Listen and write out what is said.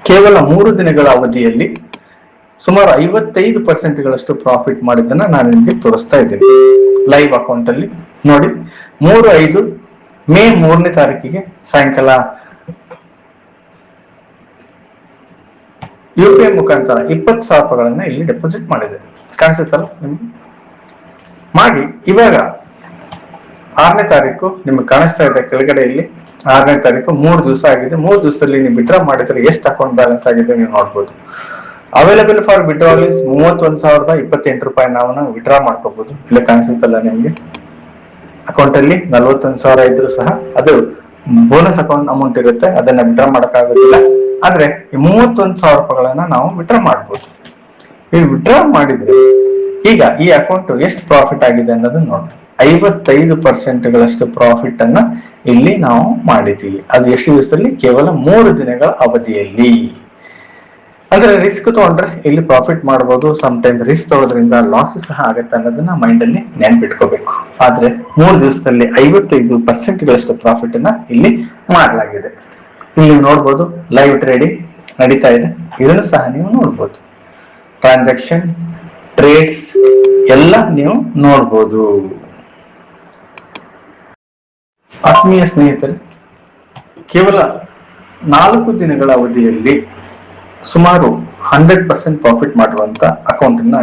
ಕೇವಲ 3 ದಿನಗಳ ಅವಧಿಯಲ್ಲಿ ಸುಮಾರು 55% ಪ್ರಾಫಿಟ್ ಮಾಡಿದ್ದನ್ನ ನಾನು ನಿಮಗೆ ತೋರಿಸ್ತಾ ಇದ್ದೇನೆ ಲೈವ್ ಅಕೌಂಟ್ ಅಲ್ಲಿ. ನೋಡಿ, 3/5 ಮೇ 3ನೇ ತಾರೀಕಿಗೆ ಸಾಯಂಕಾಲ UPI ಮುಖಾಂತರ 20,000 ರೂಪಾಯಿಗಳನ್ನ ಇಲ್ಲಿ ಡೆಪಾಸಿಟ್ ಮಾಡಿದೆ. ಕಾಣಿಸುತ್ತಲ್ಲ ನಿಮ್ಗೆ? ಮಾಡಿ ಇವಾಗ 6ನೇ ತಾರೀಕು ನಿಮ್ಗೆ ಕಾಣಿಸ್ತಾ ಇದೆ ಕೆಳಗಡೆ ಇಲ್ಲಿ 6ನೇ ತಾರೀಕು 3 ದಿವಸ ಆಗಿದೆ. 3 ದಿವಸದಲ್ಲಿ ನೀವು ವಿಡ್ರಾ ಮಾಡಿದ್ರೆ ಎಷ್ಟು ಅಕೌಂಟ್ ಬ್ಯಾಲೆನ್ಸ್ ಆಗಿದೆ ನೀವು ನೋಡ್ಬೋದು. ಅವೈಲೇಬಲ್ ಫಾರ್ ವಿಡ್ರಾಲ್ ಇಸ್ 31,028 ರೂಪಾಯಿ ನಾವು ವಿಡ್ರಾ ಮಾಡ್ಕೋಬಹುದು. ಇಲ್ಲಿ ಕಾಣಿಸುತ್ತಲ್ಲ ನಿಮ್ಗೆ ಅಕೌಂಟ್ ಅಲ್ಲಿ 41,000 ಇದ್ರು ಸಹ ಅದು ಬೋನಸ್ ಅಕೌಂಟ್ ಅಮೌಂಟ್ ಇರುತ್ತೆ, ಅದನ್ನ ವಿಡ್ರಾ ಮಾಡಕ್ಕಾಗೋದಿಲ್ಲ. ಆದ್ರೆ ಈ 31,000 ರೂಪಾಯಿಗಳನ್ನ ನಾವು ವಿಡ್ರಾ ಮಾಡ್ಬೋದು. ಈ ವಿಡ್ರಾ ಮಾಡಿದ್ರೆ ಈಗ ಈ ಅಕೌಂಟ್ ಎಷ್ಟು ಪ್ರಾಫಿಟ್ ಆಗಿದೆ ಅನ್ನೋದನ್ನ ನೋಡಿ. 55% ಪ್ರಾಫಿಟ್ ಅನ್ನ ಇಲ್ಲಿ ನಾವು ಮಾಡಿದ್ದೀವಿ. ಅದು ಎಷ್ಟು ದಿವಸದಲ್ಲಿ? ಕೇವಲ 3 ದಿನಗಳ ಅವಧಿಯಲ್ಲಿ. ಅಂದ್ರೆ ರಿಸ್ಕ್ ತಗೊಂಡ್ರೆ ಇಲ್ಲಿ ಪ್ರಾಫಿಟ್ ಮಾಡಬಹುದು, ಸಮ್ ಟೈಮ್ ರಿಸ್ಕ್ ತಗೊಳ್ಳೋದ್ರಿಂದ ಲಾಸ್ ಸಹ ಆಗುತ್ತೆ ಅನ್ನೋದನ್ನ ಮೈಂಡ್ ಅಲ್ಲಿ ನೆನ್ಪಿಟ್ಕೋಬೇಕು. ಆದ್ರೆ 3 ದಿವಸದಲ್ಲಿ 55% ಪ್ರಾಫಿಟ್ ಅನ್ನ ಇಲ್ಲಿ ಮಾಡಲಾಗಿದೆ. ಇಲ್ಲಿ ನೋಡ್ಬೋದು ಲೈವ್ ಟ್ರೇಡಿಂಗ್ ನಡೀತಾ ಇದೆ, ಇದನ್ನು ಸಹ ನೀವು ನೋಡ್ಬೋದು. ಟ್ರಾನ್ಸಾಕ್ಷನ್, ಟ್ರೇಡ್ಸ್ ಎಲ್ಲ ನೀವು ನೋಡ್ಬೋದು. ಆತ್ಮೀಯ ಸ್ನೇಹಿತರೆ, ಕೇವಲ 4 ದಿನಗಳ ಅವಧಿಯಲ್ಲಿ ಸುಮಾರು 100% ಪ್ರಾಫಿಟ್ ಮಾಡುವಂತ ಅಕೌಂಟ್ ಅನ್ನ